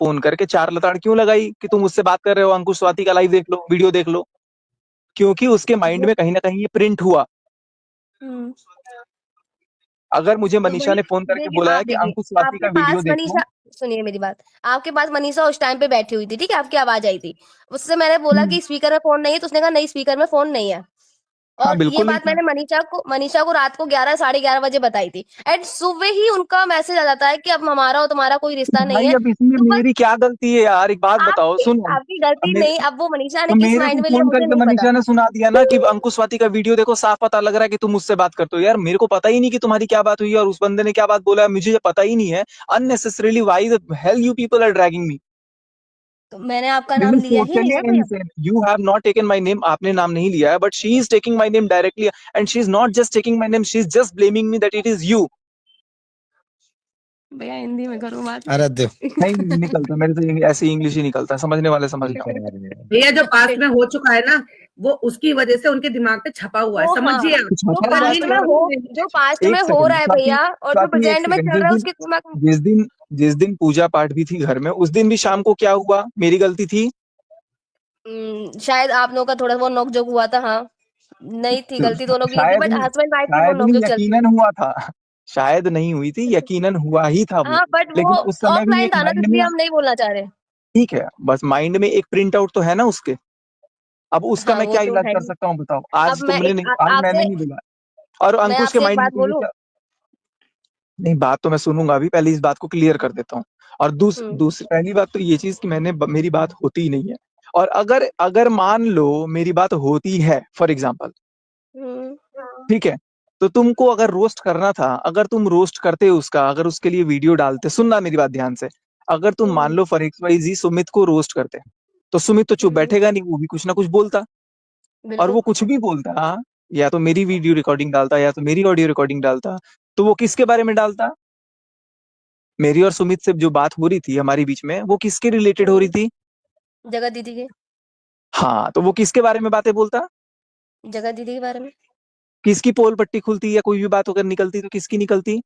Phone करके चार लताड़ क्यों लगाई कि तुम मुझसे बात कर रहे हो, अंकुश स्वाति का लाइव देख लो, वीडियो देख लो? क्योंकि उसके माइंड में कहीं ना कहीं ये प्रिंट हुआ। हम्म। अगर मुझे तो मनीषा वही ने फोन करके मेरी बोला है आप कि देखिए, अंकुश स्वाति आपके का वीडियो पास देखो। मनीषा, सुनिए मेरी बात, आपके पास मनीषा उस टाइम पे बैठी हुई थी, ठीक है, आपकी आवाज आई थी, उससे मैंने बोला कि स्पीकर में फोन नहीं है, तो उसने कहा नहीं स्पीकर में फोन नहीं है। हाँ और ये बिल्कुल नहीं बात था। मैंने मनीषा को रात को 11 साढ़े 11 बजे बताई थी, एंड सुबह ही उनका मैसेज आ जाता है कि अब हमारा और तुम्हारा कोई रिश्ता नहीं भाई है। अब इसमें तो बस मेरी क्या गलती है यार, एक बात बताओ, आपकी सुनो। आपकी अब गलती मेरे नहीं, अब वो मनीषा ने तो किस मेरे को माइंड में लिया फोन मुझे करके नहीं पता। मनीषा ने सुना दिया ना कि अंकुश स्वाति का वीडियो देखो, साफ पता लग रहा है कि तुम मुझसे बात करते हो। यार मेरे को पता ही नहीं कि तुम्हारी क्या बात हुई है और उस बंदे ने क्या बात बोला है, मुझे पता ही नहीं है। Unnecessarily why the hell you people are dragging me? तो मैंने आपका दिस नाम इज लिया ही नहीं टोटली ना भैया। Insane. You have not taken my name, आपने नाम नहीं लिया है, but she is taking my name directly, and she is not just taking my name, she is just blaming me that it is you. भैया हिंदी में करो बात। अरे दे नहीं नहीं निकलता मेरे से, ऐसे इंग्लिश ही निकलता है, समझने वाले समझ जाओ। भैया जो पास्ट में हो चुका है ना, वो उसकी वजह से उनके दिमाग पे छपा हुआ है, वो हाँ, समझिए आप। कुछ जो छपा अगर हुआ पास्ट ये में है? हो, नहीं, जो पास्ट में एक हो सेकंड रहा है स्वाति, भैया, और जो स्वाति एक प्रेजेंट में सेकंड, चल रहा है उसके दिमाग में। जिस दिन पूजा पाठ भी थी घर में, उस दिन भी शाम को क्या हुआ, मेरी गलती थी? शायद आप लोगों का थोड़ा बहुत नोक-झोंक हुआ था, हाँ। नहीं थी गलती दोनों की थी, शायद बट नहीं, हस्बैंड वाइफ में वो शायद नहीं, नोक-झोंक चलती यकीनन है। हुआ था। शायद नहीं हुई थी, यकीनन हुआ ही था वो। हाँ, बट वो लेकिन उस समय भी ऑफलाइन एक था ना, तो माइंड में, इसलिए हम नहीं बोलना चाह रहे। ठीक है, बस माइंड में एक प्रिंट आउट तो है ना उसके। अब उसका हाँ, मैं वो क्या तो इलाज है कर ही। सकता हूँ बताओ? अब आज मैं तुमने एक नहीं, आज मैंने आपसे नहीं बोला, और मैं अंकुश के आपसे एक माइंड में बात तो ये बोलूँ? क्या? नहीं, बात तो मैं सुनूंगा अभी, पहले इस बात को क्लियर कर देता हूँ। और हुँ, दूसरी पहली बात तो ये चीज कि मेरी बात होती ही नहीं है। और अगर अगर मान लो मेरी बात होती है, फॉर एग्जाम्पल, हुँ, ठीक है, तो तुमको अगर रोस्ट करना था, अगर तुम रोस्ट करते उसका, अगर उसके लिए वीडियो डालते, सुनना मेरी बात ध्यान से, अगर तुम मान हुँ, लो फॉर एक्स वाई जी सुमित को रोस्ट करते, तो सुमित तो चुप हुँ, बैठेगा नहीं, वो भी कुछ ना कुछ बोलता। और बिल्कुल। वो कुछ भी बोलता, या तो मेरी वीडियो रिकॉर्डिंग डालता या तो मेरी ऑडियो रिकॉर्डिंग डालता, तो वो किसके बारे में डालता? मेरी और सुमित से जो बात हो रही थी हमारी बीच में, वो किसके रिलेटेड हो रही हुँ, थी? जगत दीदी के, हाँ, तो वो किसके बारे में बातें बोलता? जगत दीदी के बारे में। किसकी पोल पट्टी खुलती या कोई भी बात अगर निकलती तो किसकी निकलती?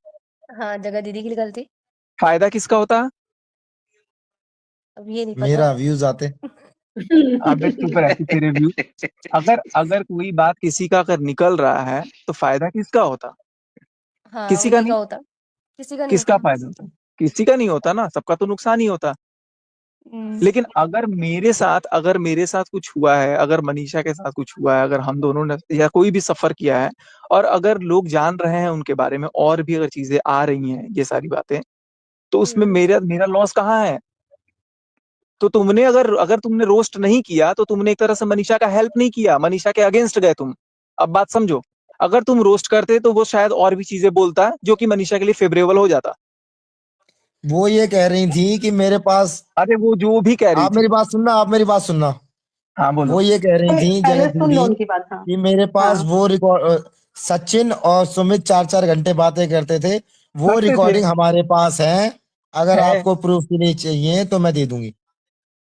हाँ, जगत दीदी की गलती। फायदा किसका होता? अब ये नहीं पता। मेरा व्यूज आते। अबे चुप रहती तेरे व्यू। अगर अगर कोई बात किसी का अगर निकल रहा है तो फायदा किसका होता? हाँ, किसी का उन्हीं का नहीं। होता, किसी का नहीं किसका होता। फायदा होता? किसी का नहीं होता ना, सबका तो नुकसान ही होता। हुँ, लेकिन अगर मेरे साथ कुछ हुआ है, अगर मनीषा के साथ कुछ हुआ है, अगर हम दोनों ने या कोई भी सफर किया है, और अगर लोग जान रहे हैं उनके बारे में, और भी अगर चीजें आ रही हैं, ये सारी बातें, तो उसमें हुँ, मेरा मेरा लॉस कहाँ है? तो तुमने अगर अगर तुमने रोस्ट नहीं किया तो तुमने एक तरह से मनीषा का हेल्प नहीं किया, मनीषा के अगेंस्ट गए तुम। अब बात समझो, अगर तुम रोस्ट करते तो वो शायद और भी चीजें बोलता जो कि मनीषा के लिए फेवरेबल हो जाता। वो ये कह रही थी कि मेरे पास, अरे वो जो भी कह रही आप थी। मेरी बात सुनना, आप मेरी बात सुनना। हाँ बोलो। वो ये कह रही थी पहले जगत सुन लो दीदी उनकी बात। हाँ कि मेरे पास हाँ वो रिकॉर्ड, सचिन और सुमित 4-4 घंटे बातें करते थे, वो करते थे। रिकॉर्डिंग हमारे पास है, अगर है। आपको प्रूफ के लिए चाहिए तो मैं दे दूंगी।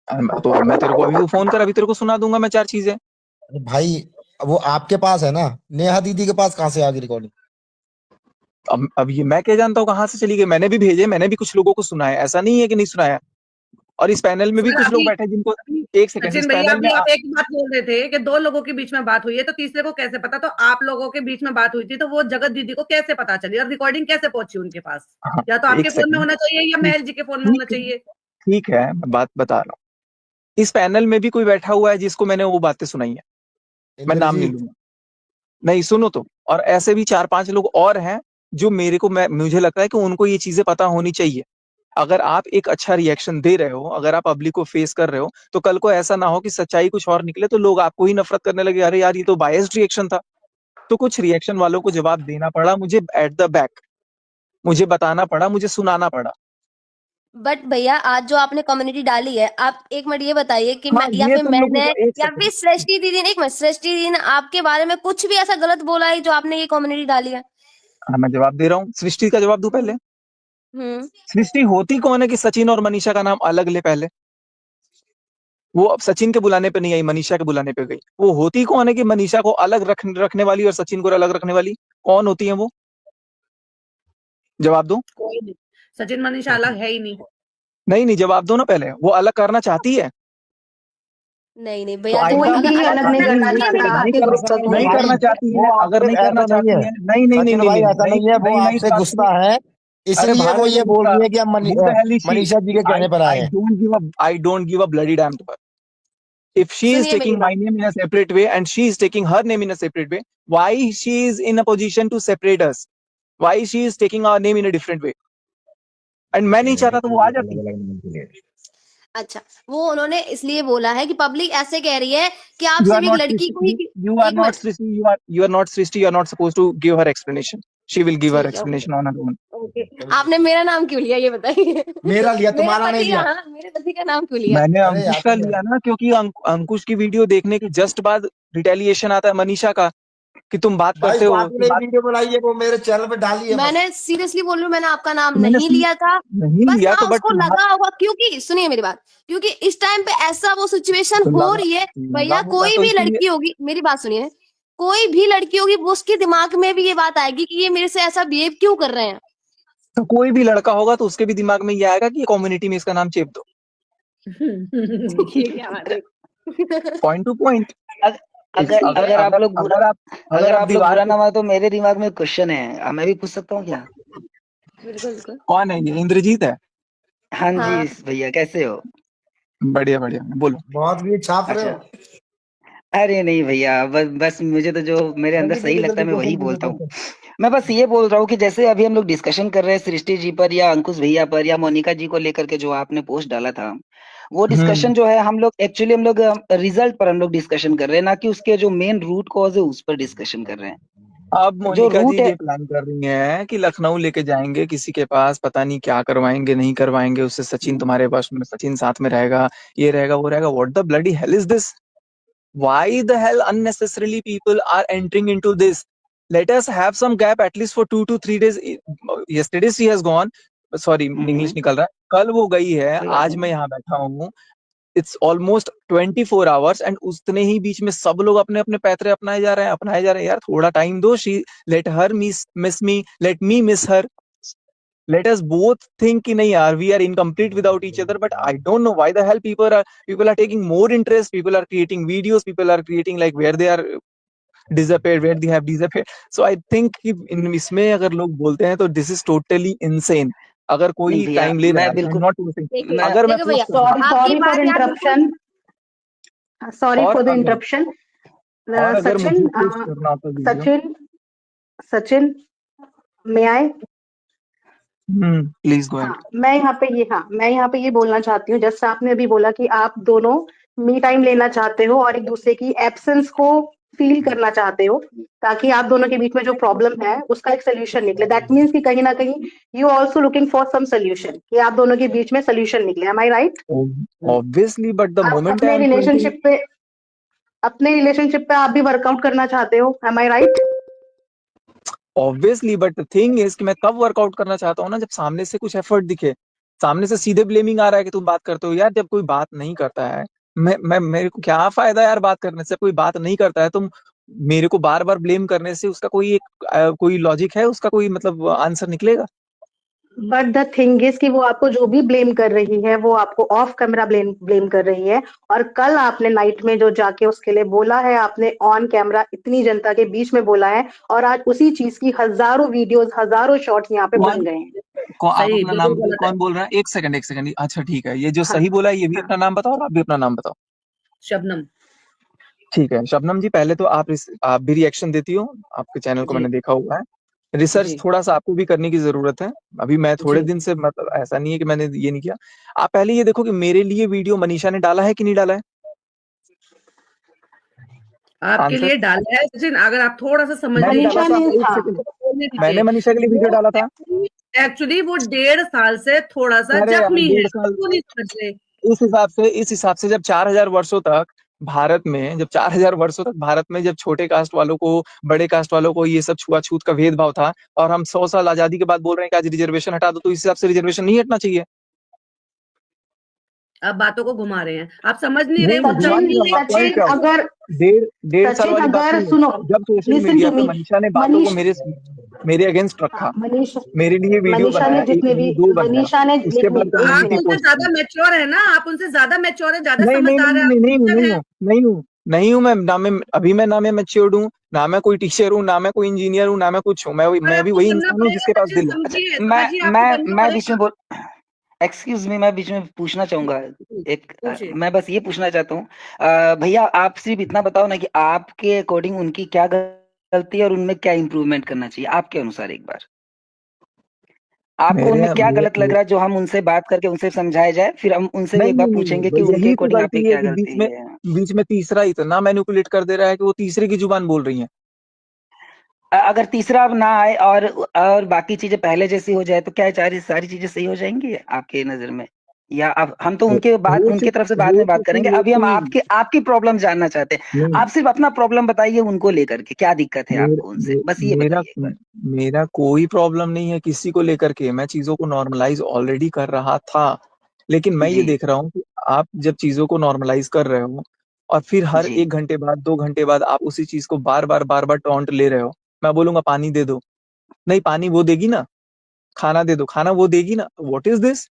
तो मैं तेरे को अभी फोन कर, अभी तेरे को सुना दूंगा मैं चार चीजें। अरे भाई, वो आपके पास है ना, नेहा दीदी के पास कहाँ से आ गई रिकॉर्डिंग? अब ये मैं क्या जानता हूँ कहाँ से चली गई? मैंने भी भेजे, मैंने भी कुछ लोगों को सुनाया, ऐसा नहीं है कि नहीं सुनाया। और इस पैनल में भी सर कुछ लोग अभी बैठे जिनको, एक सेकंड, इस सचिन भैया, पैनल में अभी आप एक बात बोल रहे थे कि दो लोगों के बीच में बात हुई है, तो तीसरे को कैसे पता? तो आप लोगों के बीच में बात हुई थी, तो वो जगत दीदी को कैसे पता चली और रिकॉर्डिंग कैसे पहुंची उनके पास? हाँ, या तो आपके एक फोन में सेकंड। होना चाहिए या ठीक, महल जी के फोन में होना ठीक है, चाहिए। ठीक है, मैं बात बता रहा हूँ। इस पैनल में भी कोई बैठा हुआ है जिसको मैंने वो बातें सुनाई है, मैं नाम नहीं इंद्रजीत। लूंगा। नहीं सुनो तो, और ऐसे भी चार पांच लोग और हैं जो मुझे लगता है कि उनको ये चीजें पता होनी चाहिए। अगर आप एक अच्छा रिएक्शन दे रहे हो, अगर आप पब्लिक को फेस कर रहे हो, तो कल को ऐसा ना हो कि सच्चाई कुछ और निकले तो लोग आपको ही नफरत करने लगे, अरे यार ये तो बायस्ड रिएक्शन था। तो कुछ रिएक्शन वालों को जवाब देना पड़ा मुझे एट द बैक, मुझे बताना पड़ा, मुझे सुनाना पड़ा। बट भैया आज जो आपने कम्युनिटी डाली है, आप एक मिनट ये बताइए कि हाँ मैं या ये फिर तुम लोगों मैंने को, एक या फिर सेकंड, सृष्टि दीदी ने, एक मिनट, सृष्टि दीदी ने आपके बारे में कुछ भी ऐसा गलत बोला है जो आपने ये कम्युनिटी डाली है? हाँ मैं जवाब दे रहा हूँ, सृष्टि का जवाब दूं पहले? हुँ, हुँ। सृष्टि होती कौन है कि सचिन और मनीषा का नाम अलग ले पहले? वो अब सचिन के बुलाने पे नहीं आई, मनीषा के बुलाने पे गई। वो होती कौन है कि मनीषा को अलग रखने वाली और सचिन को अलग रखने वाली? कौन होती है वो? जवाब दो। कोई नहीं, सचिन मनीषा अलग है ही नहीं। नहीं जवाब दो ना पहले, वो अलग करना चाहती है? नहीं नहीं तो भैया आई देखो, थिंक अगर अलग नहीं करना सुनिए मेरी चाहता, बात, नहीं आपके कर गुस्सा नहीं में नहीं भाई। करना चाहती वो है, आपसे अगर नहीं करना ऐसा नहीं चाहती है है, नहीं नहीं नहीं सचिन नहीं भाई, नहीं ऐसा नहीं नहीं है, वो नहीं नहीं आपसे बात गुस्सा सुनिए। है, अरे इसलिए वो भारत ये बोल रही है कि हम who the hell is she? Manisha ji के कहने पर आए हैं। I don't give a bloody damn to her. If she is सुनिए मेरी taking my बात, name in a separate way and she is taking her name in a separate way, why she is in a position to separate us? Why she is taking our name in a different way? And मैं नहीं चाहता तो वो आ जाती। अच्छा वो उन्होंने इसलिए बोला है कि पब्लिक ऐसे कह रही है कि आप You are सिर्फ एक not लड़की को ही, Srishti. You are एक not minute, Srishti. You are not Srishti. You are not supposed to give her explanation. She will give her ठीक है, okay explanation on her own. Okay. आपने मेरा नाम क्यों लिया ये बताइए? मेरा लिया, मेरे तुम्हारा नहीं पति का, लिया। हाँ मेरे पति का नाम क्यों लिया? मैंने अरे अंकुश यार का लिया ना, क्योंकि अंकुश की वीडियो देखने के जस्ट बाद रिटेलिएशन आता है मनीषा का कि तुम बात भाई करते हो स्वाति कि ने बात। वीडियो बनाई है, वो मेरे चैनल पे डाली है बस। मैंने सीरियसली बोल रही हूँ, मैंने आपका नाम मैंने नहीं लिया था। नहीं बस लिया हाँ तो, बट उसको लगा होगा, क्योंकि सुनिए मेरी बात, क्योंकि इस टाइम पे ऐसा वो सिचुएशन तो हो लगा रही है लगा भैया, होगा कोई तो भी इसीलिए। लड़की होगी, मेरी बात सुनिए, कोई भी लड़की होगी वो उसके दिमाग में भी ये बात आएगी कि ये मेरे से ऐसा बिहेव क्यों कर रहे हैं। तो कोई भी लड़का होगा तो उसके भी दिमाग में ये आएगा कि कम्युनिटी में इसका नाम चेप दो। ये क्या बात है? Point two point. अगर अगर आप लोग बुरा, अगर अगर आप आप लोग दीवार बुरा पे। ना मानो तो मेरे दिमाग में क्वेश्चन है, मैं भी पूछ सकता हूँ क्या? बिल्कुल बिल्कुल। कौन है ये? इंद्रजीत है? हाँ हाँ जी भैया, कैसे हो? बढ़िया बढ़िया, बोलो। बहुत भी छाप रहे अच्छा, हो। अरे नहीं भैया, बस मुझे तो जो मेरे अंदर जल्दी सही जल्दी लगता जल्दी है मैं वही क्वेश्चन बोलता पूछो, हूँ। क्वेश्चन। मैं बस ये बोल रहा हूँ कि जैसे अभी हम लोग डिस्कशन कर रहे हैं सृष्टि जी पर या अंकुश भैया पर या मोनिका जी को लेकर के जो आपने पोस्ट डाला था, वो डिस्कशन जो है हम लोग रिजल्ट पर हम लोग डिस्कशन कर रहे हैं, ना कि उसके जो मेन रूट कॉज है उस पर डिस्कशन कर रहे हैं। अब जो मोनिका जी रूट है, ये प्लान कर रही हैं कि लखनऊ लेके जाएंगे किसी के पास, पता नहीं क्या करवाएंगे नहीं करवाएंगे उससे, सचिन तुम्हारे पास में, सचिन साथ में रहेगा, ये रहेगा वो रहेगा। What the bloody hell is this? Why the hell unnecessarily people are entering into this? Let us have some gap at least for 2 to 3 days. Yesterday she has gone. Sorry, English निकल रहा है। कल वो गई है, कोई बात आज नहीं। मैं यहाँ बैठा हूँ। इट्स ऑलमोस्ट 24 आवर्स एंड उतने ही बीच में सब लोग अपने अपने पैतरे अपनाए जा रहे हैं यार, थोड़ा टाइम दो। She let her miss me, let me miss her, let us both think कि नहीं यार, we are incomplete without each other. But I don't know why the hell people are taking more interest, people are creating videos, people are creating like where they are disappeared, where they have disappeared. So I think कि इसमें अगर लोग बोलते हैं तो this is totally insane. अगर नहीं कोई भैया, टाइम ले रहा मैं है, I'm बिल्कुल, not forcing, देखिए मैं अगर मैं देखो फोर्स भैया, कर रहा हूँ सॉरी आपकी सॉरी बात फॉर यहाँ बिल्कुल, इंटरप्शन, सॉरी और फॉर द अगर इंटरप्शन। अगर सचिन, मुझे पोस्ट करना होता वीडियो। सचिन, सचिन, मैं आए। Please go ahead. हाँ, मैं यहाँ पे ये बोलना चाहती हूँ, जैसे आपने अभी बोला कि आप दोनों मी टाइम लेना चाहते हो और एक दूसरे की एब्सेंस को फील करना चाहते हो, ताकि आप दोनों के बीच में जो प्रॉब्लम है उसका एक सोल्यूशन निकले। दैट मीन्स कि कहीं ना कहीं you also looking for some solution, कि आप दोनों के बीच में सोल्यूशन निकले। Am I right? Obviously, but the आप moment I am pointing, अपने रिलेशनशिप पे आप भी वर्कआउट करना चाहते हो। Am I right? Obviously, but the thing is कि मैं कब वर्कआउट करना चाहता हूँ ना, जब सामने से कुछ एफर्ट दिखे। सामने से सीधे ब्लेमिंग आ रहा है कि तुम बात करते हो यार, जब कोई बात नहीं करता है, मैं मेरे को क्या फायदा यार बात करने से? कोई बात नहीं करता है, तुम मेरे को बार बार ब्लेम करने से उसका कोई लॉजिक है, उसका कोई मतलब आंसर निकलेगा? बट द थिंग इज कि वो आपको जो भी ब्लेम कर रही है वो आपको ऑफ कैमरा ब्लेम कर रही है, और कल आपने नाइट में जो जाके उसके लिए बोला है, आपने ऑन कैमरा इतनी जनता के बीच में बोला है, और आज उसी चीज की हजारों वीडियोस, हजारों शॉर्ट्स यहाँ पे बन गए हैं। आप सही, अपना बिल्कुल नाम बताइए, गलत है। कौन बोल रहा है? एक सेकंड। अच्छा ठीक है, ये जो हाँ, सही बोला है ये भी हाँ, अपना नाम बताओ और आप भी अपना नाम बताओ। शबनम। ठीक है शबनम जी, पहले तो आप भी रिएक्शन देती हो, आपके चैनल को जी मैंने देखा हुआ है। रिसर्च जी थोड़ा सा आपको भी करने की जरूरत है। अभी मैं थोड़े जी। दिन से, मतलब ऐसा नहीं है कि मैंने ये नहीं किया। आप पहले ये देखो कि मेरे लिए वीडियो मनीषा ने डाला है कि नहीं डाला है। आपके आंसर। लिए डाला है सचिन, अगर आप थोड़ा सा समझने मैंने की डाला मनीषा था, ने, एक हाँ, सेकंड, तो बोलने मैंने दीजिए। मनीषा के लिए वीडियो वो डाला था। एक्चुअली वो 1.5 साल से थोड़ा सा अरे यार जख्मी है, 1.5 साल, वो नहीं समझ रहे। इस हिसाब से जब 4000 वर्षों तक भारत में, जब 4000 वर्षों तक भारत में जब छोटे कास्ट वालों को, बड़े कास्ट वालों को ये सब छुआछूत का भेदभाव था, और हम 100 साल आजादी के बाद बोल रहे हैं कि आज रिजर्वेशन हटा दो, तो इस हिसाब से रिजर्वेशन नहीं हटना चाहिए। आप बातों को घुमा रहे हैं, आप समझ नहीं रहे, नहीं मुद्दा घुमा वही नहीं रहा, है। पॉइंट सचिन क्या होगा? अगर डेढ़ साल सचिन वाली बात अगर नहीं है। सुनो, जब सोशल लिसन मीडिया टू पे मी, मनीषा ने बातों को मनीष मेरे अगेंस्ट हाँ, रखा, मनीषा मेरे लिए वीडियो मनीषा बनाया, ने एक जितने भी नहीं दो बनाया, मनीषा ने उसके एक बाद मिनट एक आप कम्युनिटी मिनट उनसे पोस्ट ज्यादा की। मैच्योर है ना, आप उनसे ज्यादा मैच्योर है, ज्यादा नहीं नहीं समझदार है, नहीं आप नहीं नहीं हूँ, टीचर नहीं है। हूँ, नहीं हूँ, नहीं हूँ। मैं ना मैं अभी मैं ना मैं मैच्योर्ड हूँ, ना मैं कोई टीचर हूँ, ना मैं कोई इंजीनियर हूँ, ना मैं कुछ हूँ। पर मैं भी आपको वही बनना इंसान हूँ पड़ेगा जिसके पास सचिन, दिल है। अच्छा, समझिए मैं समझिए, आपको मैं बनना मैं बीच पड़ेगा। में बोल एक्सक्यूज मी, मैं बीच में पूछना चाहूंगा। पूछिए। मैं बस ये पूछना चाहता हूँ, भैया आप सिर्फ इतना बताओ ना कि आपके अकॉर्डिंग उनकी क्या गलती है और उनमें क्या इम्प्रूवमेंट करना चाहिए आपके अनुसार। एक बार आपको मेरे उनमें क्या मे, गलत लग रहा है जो हम उनसे बात करके उनसे समझाया जाए, फिर हम उनसे भी नहीं एक बार नहीं नहीं पूछेंगे कि नहीं, उनके यही तो अकॉर्डिंग आप पे गलती है क्या कि गलती है। बीच में तीसरा इतना मैनिपुलेट कर दे रहा है कि वो तीसरे की जुबान बोल रही है। अगर तीसरा अब ना आए और बाकी चीजें पहले जैसी हो जाए तो क्या सारी सारी चीजें सही हो जाएंगी आपके नजर में? या अब हम तो उनके बाद उनके तरफ से बाद में बात करेंगे, हो अभी हम चुकी। आपकी प्रॉब्लम जानना चाहते हैं। नहीं आप सिर्फ अपना प्रॉब्लम बताइए उनको लेकर के, क्या दिक्कत है मेरा आपको उनसे, बस ये मेरा बताइए एक बार। मेरा कोई प्रॉब्लम नहीं है किसी को लेकर के। मैं चीजों को नॉर्मलाइज ऑलरेडी कर रहा था, लेकिन मैं ये जी देख रहा हूँ कि आप जब चीजों को नॉर्मलाइज कर रहे हो और फिर हर जी 1 घंटे बाद 2 घंटे बाद आप उसी चीज को बार बार टॉन्ट ले रहे हो। मैं बोलूंगा पानी दे दो, नहीं पानी वो देगी ना, खाना दे दो, खाना वो देगी ना। What is this?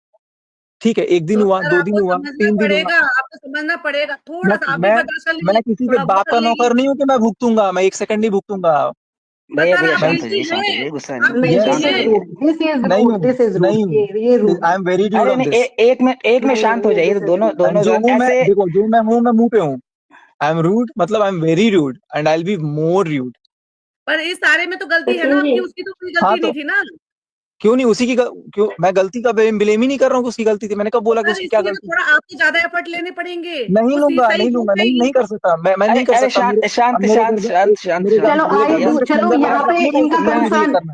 ठीक है, 1 दिन तो हुआ, सर 2 दिन आपको हुआ, समझना 3 दिन हुआ। पड़ेगा, आपको समझना पड़ेगा, मैं थोड़ा सा आप भी मैं बर्दाश्त कर मैं लीजिए, किसी के थोड़ा बाप बहुत का कर लीजिए। नौकर नहीं हूँ कि मैं भुगतूंगा, मैं 1 सेकंड नहीं भुगतूंगा। तो भैया सर भैया आप मैं बिजी शांत हो हैं, जाइए, गुस्सा आप नहीं, नहीं, बिजी दिस यस शांत हो इज हैं। जाइए। रूड, दिस इज नहीं रूड, हूँ, दिस इज रूड, नहीं हूँ, ये रूड आई है। एम वेरी ड्यूड अरे ऑन नहीं, दिस। एक मिनट नहीं शांत हो ये जाइए, दिस तो इज दोनों रूड। दोनों जो जो हूँ मैं, ऐसे। देखो जो मैं हूँ मैं मुंह पे हूँ। आई एम रूड, मतलब I am very rude and I will be more rude. पर इस सारे में तो गलती है ना सचिन जी आपकी, उसकी तो कोई हाँ गलती नहीं तो थी ना। क्यों नहीं उसी की क्यों मैं गलती का ब्लेम ही नहीं कर रहा हूँ कि उसकी गलती थी। मैंने कब तो बोला कि सर उसकी क्या इसलिए तो गलती थी? थोड़ा आपको ज्यादा एफर्ट लेने पड़ेंगे, नहीं वो लूंगा, सही नहीं हो लूंगा, नहीं जाएगी। नहीं कर सकता, मैं अरे नहीं कर अरे सकता। शांत अब शांत मेरे शांत घर में शांत शांत शांत चलो मेरे घर भैया। में सिर्फ चलो सिंगल यहाँ मदर पे अपनी इनका बोलती है कि मुझे ये कंसर्न, करना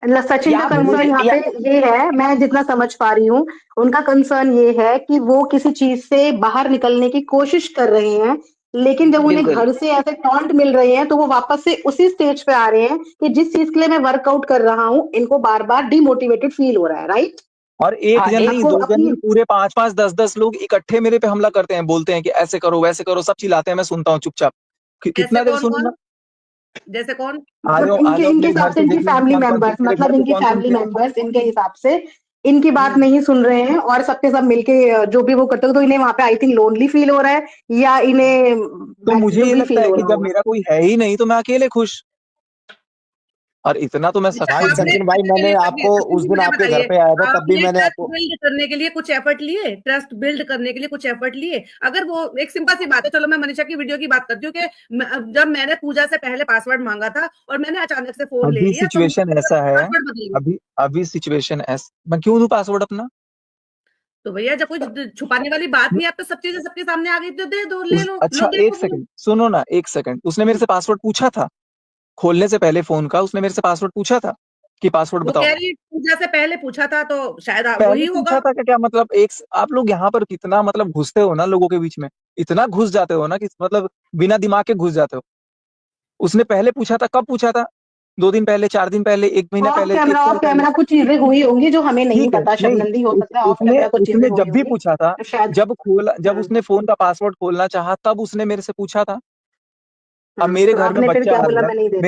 है। सचिन का यहाँ पे कंसर्न मुझे यहाँ पे ये है, मैं जितना समझ पा रही हूँ, उनका कंसर्न ये है कि वो किसी चीज से बाहर निकलने की कोशिश कर रहे हैं, लेकिन जब उन्हें बिल्कुल। घर से ऐसे टॉन्ट मिल रहे हैं तो वो वापस से उसी स्टेज पे आ रहे हैं कि जिस चीज के लिए मैं वर्कआउट कर रहा हूँ इनको बार बार डिमोटिवेटेड फील हो रहा है, राइट? और एक हाँ जन एक नहीं, आपको 2 जन अपनी नहीं, पूरे 5 5 10 10 लोग इकट्ठे मेरे पे हमला करते हैं, बोलते हैं कि ऐसे करो वैसे करो, सब चिल्लाते हैं, मैं सुनता हूँ चुपचाप। जैसे कितना देर कौन सुनूंगा? कौन, जैसे कौन। मतलब आ इनके जाओ इनके मेरे हिसाब घर से पे, इनकी देख लो फैमिली कौन कौन मेंबर्स, मेरे घर मतलब पे इनकी कौन सुनते फैमिली हैं। मेंबर्स इनके हिसाब से इनकी बात हम्म। नहीं सुन रहे हैं और सबके सब मिलके जो भी वो करते हो, तो इन्हें वहां पे आई थिंक लोनली फील हो रहा है, या इन्हें तो मुझे जो ये भी लगता फील है हो कि रहा जब होगा। मेरा कोई है ही नहीं तो मैं अकेले खुश। और इतना तो मैं अच्छा भाई सक्सेस आपने, हूँ। सचिन भाई, अच्छा मैंने चलिए आपको सचिन उस जी दिन मुझे आपके घर बताइए, पे आया था, तब भी आपने मैंने ट्रस्ट आपको। बिल्ड करने के लिए कुछ एफर्ट लिए, ट्रस्ट बिल्ड करने के लिए कुछ एफर्ट लिए? अगर वो एक सिंपल सी बात है, चलो मैं मनीषा की वीडियो की बात करती हूँ कि जब मैंने पूजा से पहले पासवर्ड मांगा था और मैंने अचानक से फोन ले अभी लिया तो सिचुएशन ऐसा है, पासवर्ड बदल गया। अभी सिचुएशन ऐसा, मैं क्यों दूं पासवर्ड अपना? तो भैया जब कोई छुपाने वाली बात नहीं, आप तो सब चीजें सबके सामने आ गई, तो दे दो, ले लो, लो अच्छा एक देखो फोन। सेकंड सुनो ना, 1 सेकंड, उसने मेरे से पासवर्ड पूछा था खोलने से पहले फोन का, उसने मेरे से पासवर्ड पूछा था कि पासवर्ड वो बताओ। कह रही है पूजा से पहले पूछा था, तो शायद वही पहले होगा। पूछा था क्या? क्या मतलब आप लोग यहाँ पर कितना मतलब घुसते हो ना लोगों के बीच में, इतना घुस जाते हो ना कि मतलब बिना दिमाग के घुस जाते हो। उसने पहले पूछा था, कब पूछा था? 2 दिन पहले, 4 दिन पहले, 1 महीना पहले, 1 साल ऑफ पहले? कैमरा कुछ चीजें हुई होंगी जो हमें नहीं ठीक है, पता, नहीं शबनंदी हो सकता है, ऑफ उसने कैमरा कुछ चीजें उसने हुई जब भी होंगी पूछा था, शायद। जब हाँ, उसने फोन का पासवर्ड खोलना चाहा तब उसने मेरे से पूछा था। अब मेरे तो घर में आपने फिर बच्चा क्या आ बोला, रहा है, मैं नहीं देती।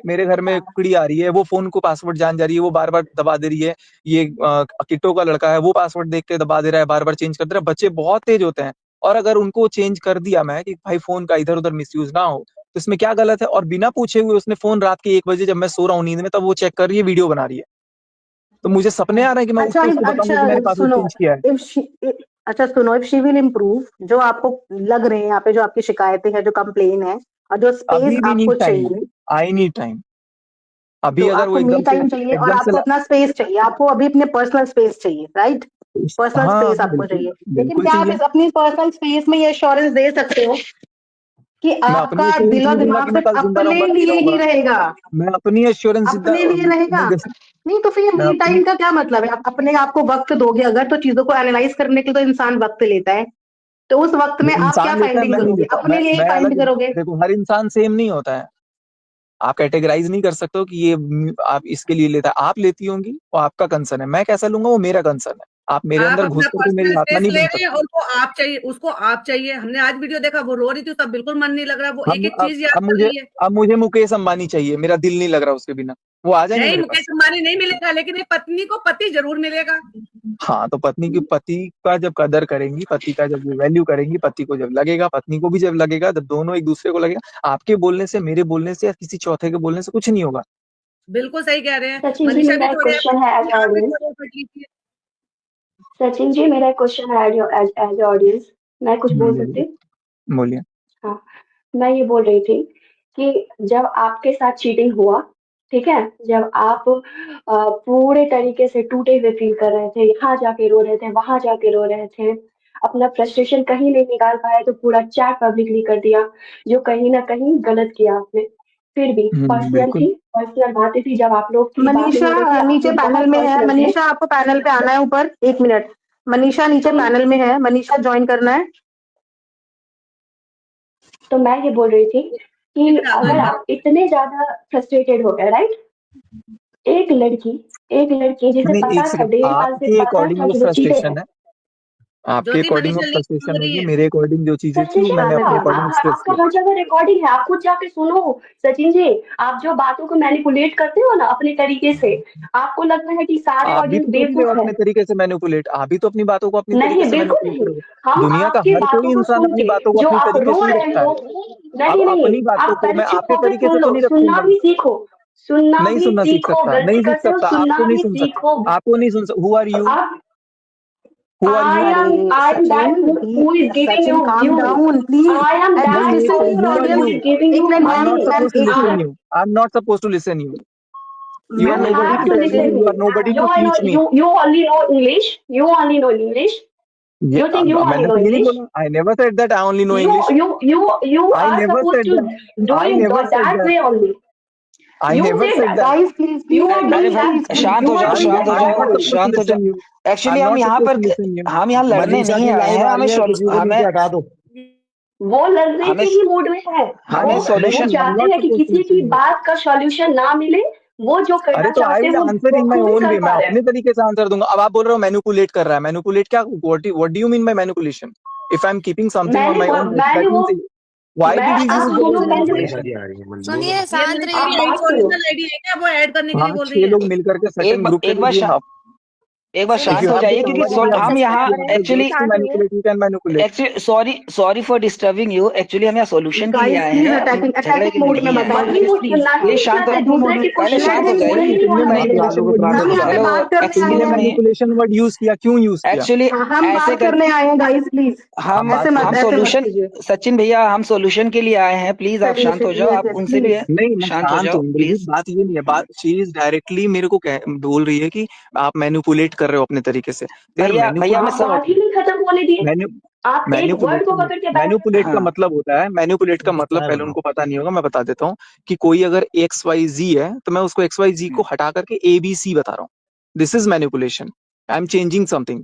मेरे घर में हाँ, कुकड़ी आ रही है, वो फोन को पासवर्ड जान जा रही है, वो बार बार दबा दे रही है। ये किट्टो का लड़का है, वो पासवर्ड देख के दबा दे रहा है, बार बार चेंज कर दे रहा है। बच्चे बहुत तेज होते हैं, और अगर उनको चेंज कर दिया मैं कि भाई फोन का इधर उधर मिसयूज ना हो, तो इसमें क्या गलत है? और बिना पूछे हुए उसने फोन रात के 1 बजे जब मैं सो रहा हूँ नींद में, तब वो चेक कर रही है, वीडियो बना रही है। तो मुझे सपने आ रहे हैं कि मैं उठ अच्छा के उसको बताऊंगा कि मैंने पासवर्ड सुनो, चेंज किया है। इफ शी अच्छा सुनो, इफ शी विल इम्प्रूव, जो आपको लग रहे हैं यहाँ पे, जो आपकी शिकायतें हैं, जो कंप्लेन है, और जो स्पेस अभी भी आपको नीड टाइम, चाहिए, आई नीड टाइम। अभी तो अगर वो आपको मी टाइम चाहिए और एकदम से आपको अपना स्पेस चाहिए, आपको अभी अपने पर्सनल स्पेस चाहिए, राइट? पर्सनल हाँ स्पेस हाँ आपको बिल्कुल, चाहिए, लेकिन बिल्कुल क्या आप चाहिए। इस अपनी पर्सनल स्पेस में ये एश्योरेंस दे सकते हो कि मैं अपनी आपका एश्योरेंस दिलो नहीं दूंगा दिमाग कि मैं सिर्फ कल जिंदा अपने रहूंगा, नहीं लिए ही रहूंगा। रहेगा? मैं अपनी एश्योरेंस अपने लिए रहेगा? नहीं दे नहीं तो फिर मैं मी अपनी टाइम का क्या मतलब है? आप अपने आप को वक्त दोगे अगर, तो चीजों को एनालाइज करने के लिए तो इंसान वक्त लेता है, तो उस वक्त में आप क्या इंसान लेता है, फाइंडिंग मैं नहीं करोगे? लेता। अपने लिए ही मैं फाइंड अलग हूँ। करोगे। देखो हर इंसान सेम नहीं होता है। आप कैटेगराइज नहीं कर सकते हो कि ये आप इसके लिए लेता है, आप लेती होंगी वो आपका कंसर्न है, मैं कैसा लूंगा वो मेरा कंसर्न है। आप मेरे आप अंदर अपना घुस करके मेरी पर्सनल आत्मा स्पेस नहीं ले बन रहे हैं सकते। और उसको आप चाहिए। हमने आज वीडियो देखा, वो रो रही थी, उसका बिल्कुल मन नहीं लग रहा, वो हम एक-एक चीज़ याद अब कर मुझे रही है। अब मुझे मुकेश अंबानी चाहिए, मेरा दिल नहीं लग रहा उसके बिना, वो आ जाएंगे नहीं, मेरे मुकेश पास। अंबानी नहीं मिलेगा, लेकिन एक पत्नी को पति ज़रूर मिलेगा। हाँ, तो पति का जब कदर करेंगी, पति का जब वैल्यू करेंगी, पति को जब लगेगा, पत्नी को भी जब लगेगा, जब दोनों एक दूसरे को लगेगा, आपके बोलने से, मेरे बोलने से या किसी चौथे के बोलने से कुछ नहीं होगा। बिल्कुल सही कह रहे हैं। सचिन जी, मनीषा भी मेरा एक थोड़ी क्वेश्चन एफर्ट है एज लीजिए, आप भी ऑडियंस। थोड़ी एफर्ट लीजिए। सचिन जी, मेरा एक क्वेश्चन है एज ऑडियंस। मैं कुछ बोल सकती बोलिए, हूँ? बोलिए। हाँ, मैं ये बोल रही थी कि जब आपके साथ चीटिंग हुआ, ठीक है, जब आप पूरे तरीके से टूटे हुए फील कर रहे थे, यहाँ जाके रो रहे थे, वहां जाके रो रहे थे, अपना फ्रस्ट्रेशन कहीं नहीं निकाल पाए तो पूरा चैट पब्लिकली कर दिया, जो कहीं ना कहीं गलत किया आपने। फिर भी बिल्कुल। पर्सनल बातें थी, जब आप लोग की बातें हो रही थी, मनीषा आप नीचे लोग पैनल बहुत में है। पर्सनल थे। मनीषा आपको पैनल पे आना है ऊपर, 1 मिनट। मनीषा नीचे तो पैनल में है, मनीषा ज्वाइन करना है। तो मैं ये बोल रही थी कि इधर आ अगर जाइए। आप इतने ज्यादा फ्रस्ट्रेटेड हो गए, राइट, एक लड़की जिसे नहीं, पता एक था, सेकंड, 1.5 साल से आपके पता अकॉर्डिंग था वो कि वो चीटेड है। फ्रस्ट्रेशन है, आपके ज्योति अकॉर्डिंग वो मनीषा नीचे फ्रस्ट्रेशन उतरी होगी, है। मेरे अकॉर्डिंग जो चीजें थी सचिन वो जी, मैंने अपने अकॉर्डिंग एक्सप्रेस आपका किया। हर जगह रिकॉर्डिंग है, आप खुद जाके सुनो। सचिन जी, आप जो बातों को मैनिपुलेट करते हो ना अपने तरीके से, आपको लगता है कि सारे आप भी ऑडियंस तो कर रहे हो बेवकूफ है। अपने तरीके से मैनिपुलेट, आप भी तो अपनी बातों को अपनी तरीके नहीं, से बिल्कुल मैनिपुलेट नहीं। करोगे। हम दुनिया का आपकी हर बातों कोई को इंसान सुन अपनी के, बातों को जो अपनी आप तरीके रो से ही रहे रखता है। हो, अब नहीं नहीं, अपनी बातों आप को पहले मैं चुप आपके होकर तरीके सुन से तो लो, नहीं सुनना रखूंगा। भी सीखो, सुनना नहीं भी सुनना सीख सीखो, सकता, गलती नहीं सीख करते हो, सकता, सुनना आपको नहीं भी सुन सकता, सीखो। आपको नहीं सुन सकता। Who are you? अब who are you? I am that who is giving Sachin you काम views. Down please. I am and that just नहीं, listen to your who are who you? Audience. is giving एक you मिनट I am ma'am not views. Ma'am suppose to एक listen मिनट। You, I am not suppose to listen you. You are You ma'am nobody have to to tell me, listen you me. are nobody to You know, teach me. you only know English. You only know English. ये You think you only मैंने know तो ये नहीं English? बोला, I never said that I only know You English. you you you I are never supposed said to that. I doing never said that that. way only. I You never did said that. that. Guys please You please are अरे doing please भाई, that. Please शांत You हो are जाओ, doing शांत that हो I'm जाओ, not purposely. supposed to शांत हो listen जाओ। you. एक्चुअली I'm हम not यहाँ supposed पर to listen you. हम यहाँ लड़ने मनीषा नहीं की आए लाइव हैं, आ हमें रही है, किसी को भी हमें नीचे हटा दो। वो लड़ने के हमें ही मूड में है। हमें वो सॉल्यूशन I'm चाहते not हैं कि supposed to किसी की listen you. बात का सॉल्यूशन ना मिले। वो जो अरे करना तो आई चाहते हैं विल वो आंसर इन माय बखूबी ओन कर वे, मैं पा रहे अपने हैं। तरीके से आंसर दूंगा। अब आप बोल रहे हो मैनिपुलेट कर रहा है, मैनिपुलेट क्या? What do you mean by manipulation? If I am keeping something on my own, मैंने दैट वो मींस व्हाई मैं डिड यू यूज आप द सुनो वर्ड पहले, मनीषा मैनिपुलेशन? जी आ रही है। सुनिए, ये शांत मनीषा रहिए। आप की बात सुनो। ओरिजिनल आईडी है क्या? वो ऐड करने के लिए बोल रही 5-6 है। लोग मिलकर के सर्टेन ग्रुप के एक बार लिए आप, सुनिए, if शांत you हो have the जाइए, सुनिए, क्योंकि power, if you बहुत have the हम डिस्कस यहाँ strength, कर you रहे have हैं, the एक्चुअली guts to शांत रहिए। manipulate, you can manipulate. Sorry for disturbing you. Actually हम यहाँ सॉल्यूशन के लिए गाइस आए प्लीज हैं, हम अटैकिंग झगड़े के अटैकिंग लिए मोड में नहीं मत आए आओ हैं। वही गाइस वो प्लीज। सुनना ही प्लीज नहीं शांत हो, चाहते, अटैकिंग मोड दूसरे में के पहले क्वेश्चन शांत को हो बोलने जाइए। ही नहीं तुमने आना मैं चाहिए। वालों को बात हम यहाँ पे चलो, बात करने आए एक्चुअली हैं। में मैनिपुलेशन वर्ड यूज किया, क्यों यूज किया? एक्चुअली हम ऐसे बात कर करने आए हैं गाइस प्लीज। हम बात हम ऐसे मत सॉल्यूशन, कीजिए। सचिन भैया हम सॉल्यूशन के लिए आए हैं। प्लीज आप चलिए शांत हो जाओ, यस आप यस उनसे भी प्लीज। नहीं, मैं शांत हो शांत जाओ हूँ इंद्रजीत, प्लीज। बात ये नहीं है। बात चीज डायरेक्टली मेरे को बोल रही है कि आप मैनिपुलेट कर रहे हो अपने तरीके से। यार भैया भैया मैं आप मैनिपुलेट का बात ही नहीं खत्म होने दिए। मैन्यू आप एक वर्ड को पकड़ के बैठ। मैनिपुलेट का हाँ मतलब होता है, मैनिपुलेट का मतलब पहले उनको पता नहीं होगा, मैं बता देता हूँ कि कोई अगर XYZ है तो मैं उसको XYZ को हटा करके ABC बता रहा हूँ। This is manipulation. I am changing something,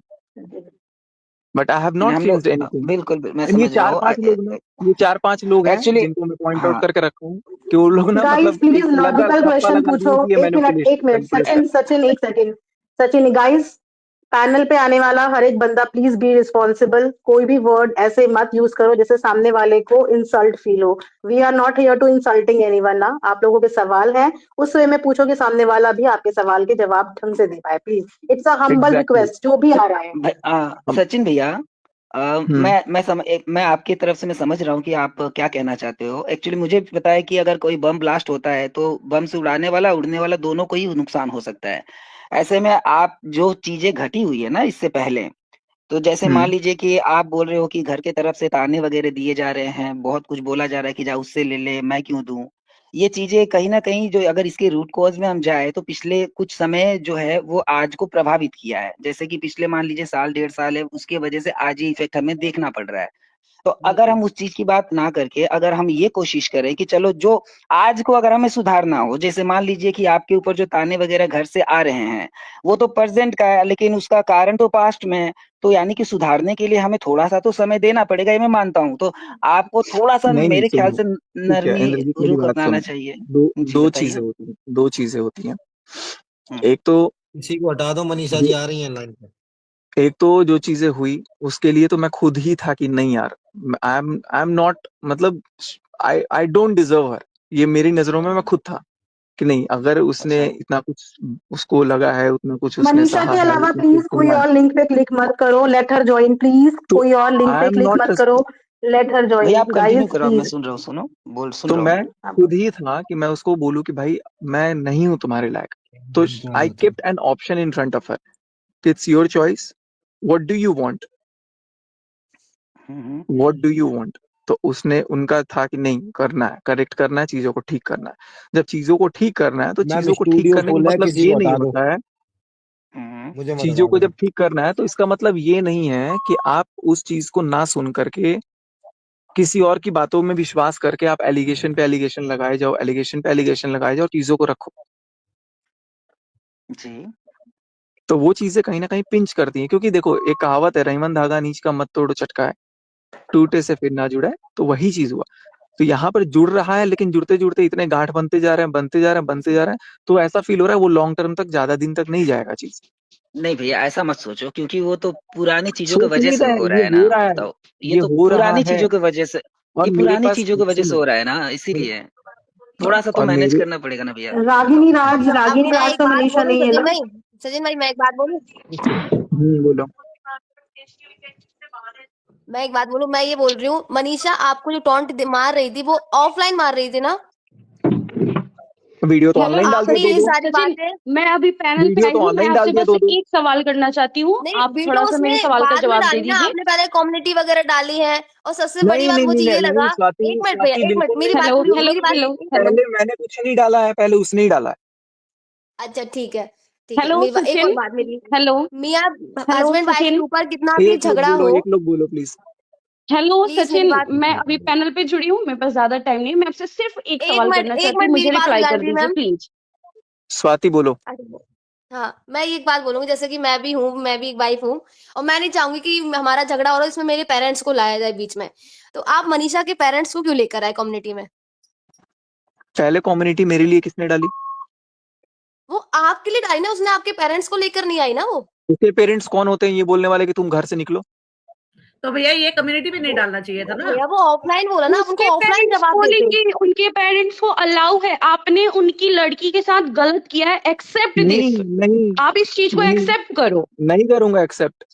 but I have not हम लोग चेंज्ड एनीथिंग। बिल्कुल मैं एंड ये समझ रहा चार हूँ। पांच लोग ना, ये 4-5 लोग हैं एक्चुअली जिनको मैं पॉइंट आउट हाँ करके रखा हूँ कि वो लोग ना गाइस मतलब प्लीज एक लगा लॉजिकल ठप्पा क्वेश्चन लगा पूछो। दिए कि ये 1 मिनट मैनिपुलेट कर सचिन रहा है। Sachin 1 second. Sachin guys, panel पे आने वाला हर एक बंदा प्लीज बी रिस्पॉन्सिबल। कोई भी वर्ड ऐसे मत यूज करो जिससे सामने वाले को इंसल्ट फील हो। We are not here to insulting anyone ना। आप लोगों के सवाल है उस वे में पूछो कि सामने वाला भी आपके सवाल के जवाब ढंग से दे पाए please. It's a humble exactly. Request जो भी आ रहा है। सचिन भैया, हम्म मैं आपकी तरफ से मैं समझ रहा हूँ कि आप क्या कहना चाहते हो। एक्चुअली मुझे भी पता है कि अगर कोई बम ब्लास्ट होता है तो बम से उड़ाने वाला उड़ने वाला दोनों को ही नुकसान हो सकता है। ऐसे में आप जो चीजें घटी हुई है ना इससे पहले, तो जैसे मान हम्म लीजिए कि आप बोल रहे हो कि घर के तरफ से ताने वगैरह दिए जा रहे हैं, बहुत कुछ बोला जा रहा है कि जा उससे ले ले, मैं क्यों दूं। ये चीजें कहीं ना कहीं जो अगर इसके रूट कॉज में हम जाए तो पिछले कुछ समय जो है वो आज को प्रभावित किया है। जैसे कि पिछले मान लीजिए साल 1.5 साल है, उसके वजह से आज ये इफेक्ट हमें देखना पड़ रहा है। तो अगर हम उस चीज की बात ना करके अगर हम ये कोशिश करें कि चलो जो आज को अगर हमें सुधारना हो, जैसे मान लीजिए कि आपके ऊपर जो ताने वगैरह घर से आ रहे हैं वो तो प्रेजेंट का है, लेकिन उसका कारण तो पास्ट में है। तो यानी कि सुधारने के लिए हमें थोड़ा सा तो समय देना पड़ेगा, ये मैं मानता हूँ। तो आपको थोड़ा सा नहीं नहीं, मेरे ख्याल सुनो, से ठीक है नरमी इंद्रजीत, मेरी रुख बात अपनाना सुनो। चाहिए। दो जी दो बताइए। चीजें होती हैं, दो चीजें होती हैं। हम्म, एक तो किसी को हटा दो, मनीषा जी ये आ रही है लाइन पे। एक तो जो चीजें हुई उसके लिए तो मैं खुद ही था कि नहीं यार, आई एम नॉट, मतलब आई डोंट डिजर्व हर। ये मेरी नजरों में मैं खुद था कि नहीं, अगर उसने अच्छा इतना कुछ उसको लगा है, उतना कुछ उसने मनीषा सहा के है, अलावा उतना कुछ प्लीज कोई सुना है, और लिंक पे क्लिक मत करो, लेट हर ज्वाइन प्लीज, तो कोई और लिंक आई पे एम क्लिक नॉट, मत करो, लेट हर भैया ज्वाइन आप कंटिन्यू गाइस करो, अब मैं प्लीज। सुन रहा हूँ, सुन तो रहा मैं हूँ। खुद ही था कि मैं उसको बोलूं कि भाई मैं नहीं हूं तुम्हारे लायक। तो I kept an option in front of her, it's your choice, what do you want, hmm. What do you want. तो उसने, उनका था कि नहीं, करना है, करेक्ट करना है, चीजों को ठीक करना है। जब चीजों को ठीक करना है तो मैम चीजों को ठीक स्टूडियो करने का फुल है, मतलब किसी ये को नहीं हटा दो, होता है, हम्म। मुझे मत चीजों हटा को दो। जब ठीक करना है तो इसका मतलब ये नहीं है कि आप उस चीज को ना सुन करके किसी और की बातों में विश्वास करके आप एलिगेशन पे एलिगेशन लगाए जाओ, एलिगेशन पे एलिगेशन लगाए जाओ, चीजों को रखो। जी। तो वो चीजें कहीं ना कहीं पिंच करती हैं, क्योंकि देखो एक कहावत है, रहीमन धागा नीच का मत तोड़ो चटका है, टूटे से फिर ना जुड़ा है। तो वही चीज हुआ। तो यहाँ पर जुड़ रहा है, लेकिन जुड़ते जुड़ते इतने गांठ बनते जा रहे हैं, बनते जा रहे हैं, बनते जा रहे हैं, तो ऐसा फील हो रहा है वो लॉन्ग टर्म तक, ज्यादा दिन तक नहीं जाएगा चीज। नहीं भैया ऐसा मत सोचो, क्योंकि वो तो पुरानी चीजों की सोच वजह नहीं से रहे, हो रहा ये है हो ना। रहा है, तो ये ये तो हो रहा पुरानी है। चीजों की वजह से, और ये मेरे पुरानी पास चीजों की वजह से सुनो, हो रहा है ना, इसीलिए थोड़ा सा तो और मैनेज मेरे, करना पड़ेगा ना भैया। अब रागिनी मैं राज एक तो बात मनीषा बोलूं नहीं है सचिन ना? भाई, सचिन भाई मैं एक बात बोलूं, बोलो। मैं एक बात बोलूं, मैं ये बोल रही हूँ मनीषा आपको जो टॉन्ट मार रही थी वो ऑफलाइन मार रही थी ना? वीडियो तो हेलो ऑनलाइन डाल दिया आपने दो ये दो, सारी सचिन, बातें, मैं अभी पैनल पे वीडियो आई तो हूँ, मैं ऑनलाइन डाल आपसे दिया बस दो दो। एक सवाल करना चाहती हूँ, नहीं आप वीडियो थोड़ा सा उसने मेरे सवाल का बाद में जवाब दे डाली ना, दीजिए। आपने पहले कम्युनिटी वगैरह डाली है, और सबसे बड़ी नहीं बात नहीं मुझे नहीं ये नहीं लगा, नहीं, स्वाति एक मिनट भैया, स्वाति एक मिनट, बिल्कुल मेरी नहीं, बात हेलो सुनिए, हेलो मेरी बात, हेलो एक मिनट। हेलो पहले मैंने कुछ नहीं डाला है, पहले उसने ही डाला है। अच्छा ठीक है हेलो मेरी एक और सचिन, बात मेरी, हेलो मियाँ हेलो हस्बैंड वाइफ के सचिन, ऊपर कितना भी एक लोग झगड़ा बोलो, हो, एक लोग बोलो प्लीज। हेलो प्लीज मेरी सचिन, बात, मैं अभी पैनल पे जुड़ी हूँ, मेरे पास ज्यादा टाइम नहीं है, मैं आपसे सिर्फ एक सवाल करना एक चाहती मिनट हूँ, मेरी मुझे बात रिप्लाई निकाल कर रही दीजिए मैम। प्लीज। स्वाति बोलो। हाँ मैं एक बात बोलूंगी, जैसे कि मैं भी हूँ, मैं भी एक वाइफ हूँ, और मैं नहीं चाहूंगी कि हमारा झगड़ा हो रहा है इसमें मेरे पेरेंट्स को लाया जाए बीच में। तो आप मनीषा के पेरेंट्स को क्यों लेकर आए कम्युनिटी में? पहले कम्युनिटी मेरे लिए किसने डाली? वो आपके लिए डाली ना उसने, आपके पेरेंट्स को लेकर नहीं आई ना वो। उसके पेरेंट्स कौन होते हैं ये बोलने वाले कि तुम घर से निकलो? तो भैया ये कम्युनिटी में नहीं डालना चाहिए था ना। भैया वो ऑफलाइन बोला ना, आप उनको उसके ऑफलाइन पेरेंट्स जवाब देते। बोलेंगे, उनके पेरेंट्स को अलाउ है, आपने उनकी लड़की के साथ गलत किया है, एक्सेप्ट नहीं दिस, नहीं आप इस चीज को नहीं, एक्सेप्ट करो। नहीं करूंगा एक्सेप्ट,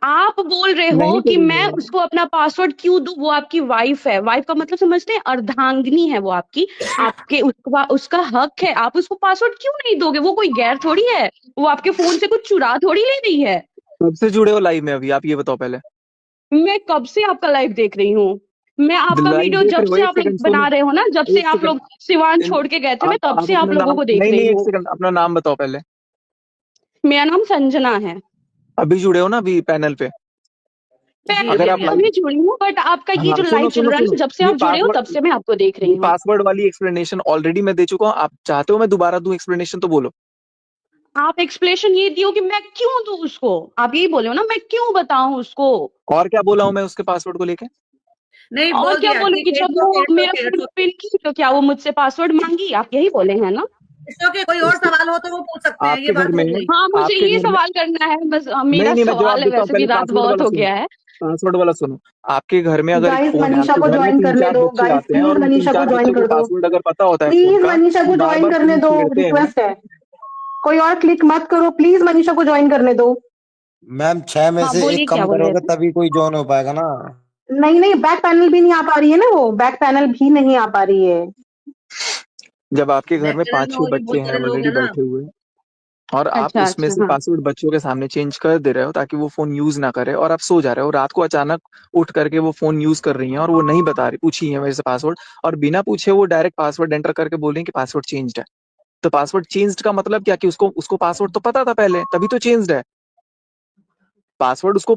आप बोल रहे हो नहीं कि करूंगा। मैं उसको अपना पासवर्ड क्यों दूं, वो आपकी वाइफ है, वाइफ का मतलब समझते हैं, अर्धांगिनी है वो आपकी, आपके उसका उसका हक है, आप उसको पासवर्ड क्यों नहीं दोगे? वो कोई गैर थोड़ी है, वो आपके फोन से कुछ चुरा थोड़ी ले रही है। कब से जुड़े हो लाइव में अभी, आप ये बताओ पहले। मैं कब से आपका लाइव देख रही हूँ, मैं आपका लाइव वीडियो देख जब रहे हो? से एक आप लोग सेकंड सुनो, बना रहे हो ना, जब से एक आप सेकंड, लोग सिवान छोड़ के गए थे, मैं तब आप से आप अपना लोगों नाम, को देख नहीं रही नहीं, एक हूँ। सेकंड, अपना नाम बताओ पहले। मेरा नाम संजना है। अभी जुड़े हो ना अभी पैनल पे? जी अगर पहले आप से लाइव, अभी जुड़ी हूँ, बट आपका ये हाँ जो सुनो लाइव चल सुनो रहा है सुनो, ना, जब से ये आप जुड़े हो तब पासवर्ड, से मैं आपको देख रही ये हूँ। पासवर्ड वाली एक्सप्लेनेशन ऑलरेडी मैं दे चुका हूँ। आप चाहते हो मैं दोबारा दूं एक्सप्लेनेशन तो बोलो। आप एक्सप्लेनेशन ये दियो कि मैं क्यों दूं उसको, आप यही बोले हो ना, मैं क्यों बताऊं उसको? और क्या बोला हूं मैं उसके पासवर्ड को लेके? नहीं और बोल क्या दिया बोले कि कि जब इट्स वो ओके, इट्स मेरा okay, it's phone okay, open की तो क्या वो मुझसे पासवर्ड मांगी, आप यही बोले हैं ना? It's okay. कोई और सवाल हो तो वो पूछ सकते हैं, ये आपके घर बात हो में, गई। हाँ, मुझे आपके ये घर में, सवाल करना है बस, नहीं मेरा नहीं मैं जवाब सवाल है, देता हूँ, वैसे भी पहले रात पासवर्ड बहुत वाला हो सुनो, गया है। पासवर्ड वाला सुनो। आपके घर में अगर एक गाइस फोन है, मनीषा आपके को घर में ज्वाइन तीन करने चार दो, बच्चे गाइस आते हैं प्लीज और उन तीन मनीषा को चार ज्वाइन बच्चों को कर दो, पासवर्ड अगर पता होता है फोन प्लीज का मनीषा तो को बार ज्वाइन बार करने फोन दो, छेड़ते हैं। रिक्वेस्ट है, कोई और क्लिक मत करो प्लीज, मनीषा को ज्वाइन करने दो। मैम 6 में हाँ से बोलिए, एक क्या कम बोल रहे करोगे थे? तभी कोई जॉइन हो पाएगा ना। नहीं नहीं, बैक पैनल भी नहीं आ पा रही है ना, वो बैक पैनल भी नहीं आ पा रही है। जब आपके घर बैक में चैनल पांच में छह और भी बच्चे बहुत हैं सारे लोग ऑलरेडी हैं ना। बैठे हुए, और आप अच्छा उसमें अच्छा, से हाँ। पासवर्ड बच्चों के सामने चेंज कर दे रहे हो ताकि वो फोन यूज ना करे, और आप सो जा रहे हो, रात को अचानक उठ करके वो फोन यूज कर रही हैं और वो नहीं बता रही, पूछी है मेरे से पासवर्ड, और बिना पूछे वो डायरेक्ट पासवर्ड एंटर करके बोल रही हैं कि पासवर्ड चेंज्ड है। तो पासवर्ड चेंज्ड का मतलब क्या, कि उसको उसको पासवर्ड तो पता था पहले, तभी तो चेंज्ड है। पासवर्ड उसको